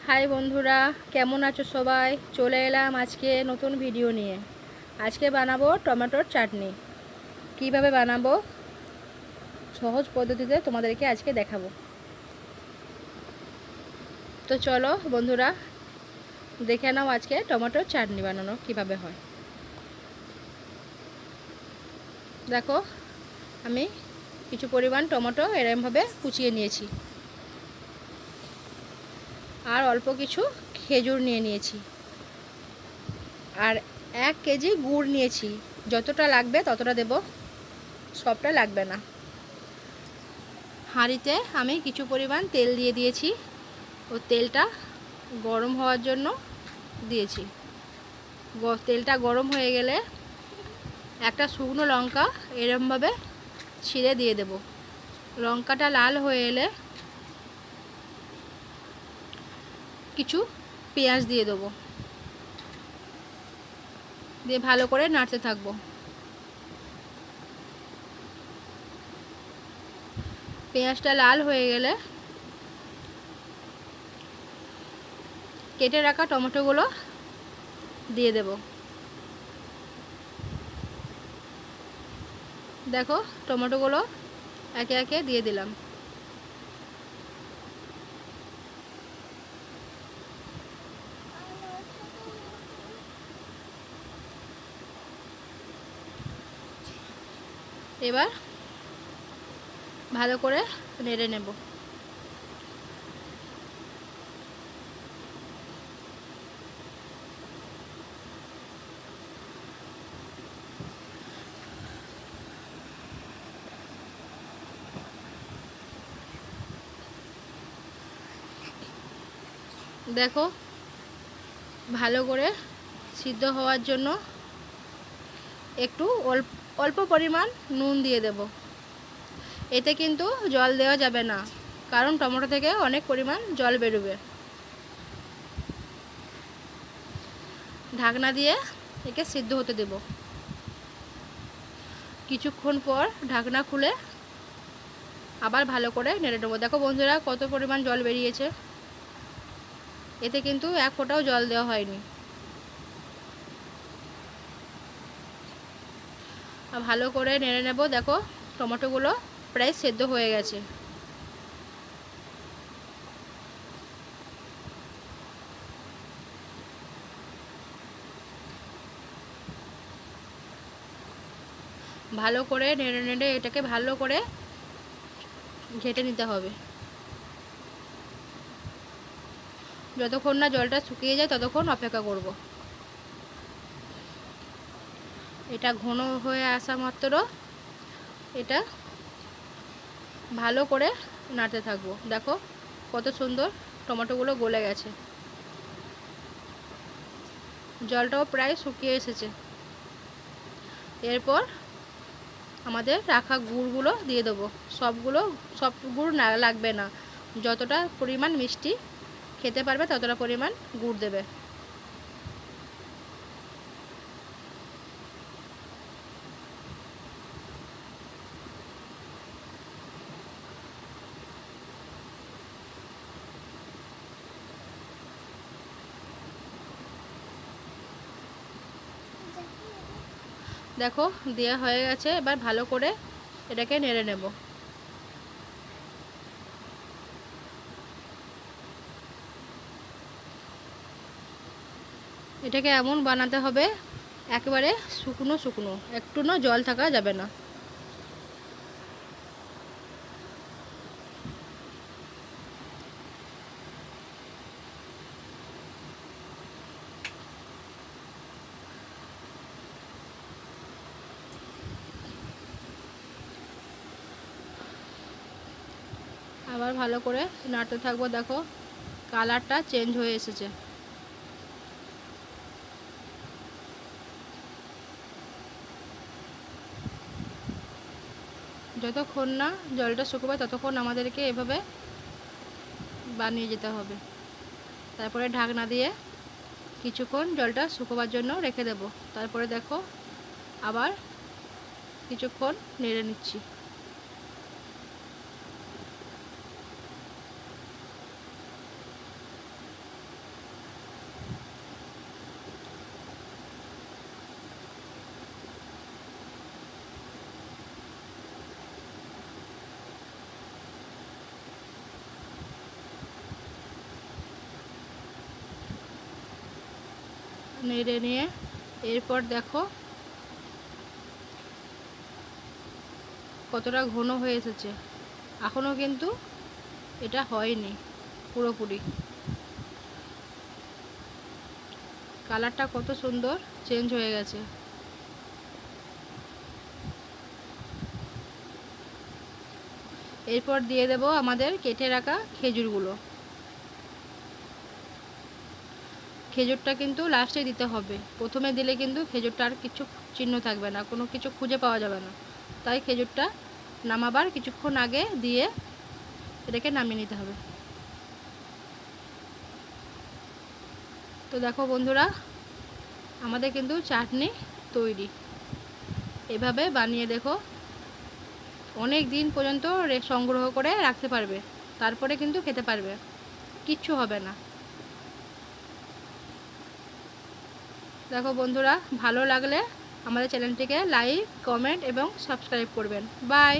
High বন্ধুরা, কেমন আছো সবাই? চলে এলাম আজকে নতুন ভিডিও নিয়ে। আজকে বানাবো টমেটোর চাটনি। কিভাবে বানাবো সহজ পদ্ধতিতে তোমাদেরকে আজকে দেখাবো। তো চলো বন্ধুরা, দেখে নাও আজকে টমেটোর চাটনি বানানো কিভাবে হয়। দেখো, আমি কিছু পরিমাণ টমেটো এরমভাবে কুচিয়ে নিয়েছি, আর অল্প কিছু খেজুর নিয়েছি, আর 1 কেজি গুড় নিয়েছি। যতটা লাগবে ততটা দেব, সবটা লাগবে না। হাঁড়িতে আমি কিছু পরিমাণ তেল দিয়ে দিয়েছি ও তেলটা গরম হওয়ার জন্য দিয়েছি। তেলটা গরম হয়ে গেলে একটা শুকনো লঙ্কা এরমভাবে ছিঁড়ে দিয়ে দেব। লঙ্কাটা লাল হয়ে এলে কিছু পেঁয়াজ দিয়ে দেবো, দিয়ে ভালো করে নাড়তে থাকবো। পেঁয়াজটা লাল হয়ে গেলে কেটে রাখা টমেটোগুলো দিয়ে দেব। দেখো, টমেটোগুলো একে একে দিয়ে দিলাম। এবার ভালো করে নেড়ে নেব। দেখো, ভালো করে সিদ্ধ হওয়ার জন্য একটু অল্প পরিমাণ নুন দিয়ে দেব। এতে কিন্তু জল দেওয়া যাবে না, কারণ টমেটো থেকে অনেক পরিমাণ জল বেরোবে। ঢাকনা দিয়ে একে সিদ্ধ হতে দেব। কিছুক্ষণ পর ঢাকনা খুলে আবার ভালো করে নেড়ে নেবো। দেখো বন্ধুরা, কত পরিমাণ জল বেরিয়েছে। এতে কিন্তু 1 ফোঁটাও জল দেওয়া হয়নি। ভালো করে নেড়ে নেব। দেখো, টমেটোগুলো প্রায় সেদ্ধ হয়ে গেছে। ভালো করে নেড়ে নেড়ে এটাকে ভালো করে ঘেটে নিতে হবে। যতক্ষণ না জলটা শুকিয়ে যায় ততক্ষণ অপেক্ষা করব। এটা ঘন হয়ে আসা মাত্র এটা ভালো করে নাড়তে থাকবো। দেখো কত সুন্দর টমেটোগুলো গলে গেছে, জলটাও প্রায় শুকিয়ে এসেছে। এরপর আমাদের রাখা গুড়গুলো দিয়ে দেবো। সব গুড় না লাগবে না, যতটা পরিমাণ মিষ্টি খেতে পারবে ততটা পরিমাণ গুড় দেবে। দেখো দেওয়া হয়ে গেছে। এবার ভালো করে এটাকে নেড়ে নেব। এটাকে এমন বানাতে হবে একেবারে শুকনো শুকনো, একটুও জল থাকা যাবে না। আবার ভালো করে নাড়তে থাকবো। দেখো কালারটা চেঞ্জ হয়ে এসেছে। যতক্ষণ না জলটা শুকোবে ততক্ষণ আমাদেরকে এভাবে বানিয়ে যেতে হবে। তারপরে ঢাকনা দিয়ে কিছুক্ষণ জলটা শুকোবার জন্য রেখে দেব। তারপরে দেখো আবার কিছুক্ষণ নেড়ে নিচ্ছি। নেড়ে নিয়ে এরপর দেখো কতটা ঘন হয়ে এসেছে। এখনও কিন্তু এটা হয়নি পুরোপুরি। কালারটা কত সুন্দর চেঞ্জ হয়ে গেছে। এরপর দিয়ে দেব আমাদের কেটে রাখা খেজুরগুলো। খেজুরটা কিন্তু লাস্টে দিতে হবে, প্রথমে দিলে কিন্তু খেজুরটা আর কিছু চিহ্ন থাকবে না, কোনো কিছু খুঁজে পাওয়া যাবে না। তাই খেজুরটা নামাবার কিছুক্ষণ আগে দিয়ে এটাকে নামিয়ে নিতে হবে। তো দেখো বন্ধুরা, আমাদের কিন্তু চাটনি তৈরি। এভাবে বানিয়ে দেখো, অনেক দিন পর্যন্ত সংগ্রহ করে রাখতে পারবে, তারপরে কিন্তু খেতে পারবে, কিচ্ছু হবে না। দেখো বন্ধুরা, ভালো লাগলে আমাদের চ্যানেলটিকে লাইক, কমেন্ট এবং সাবস্ক্রাইব করবেন। বাই।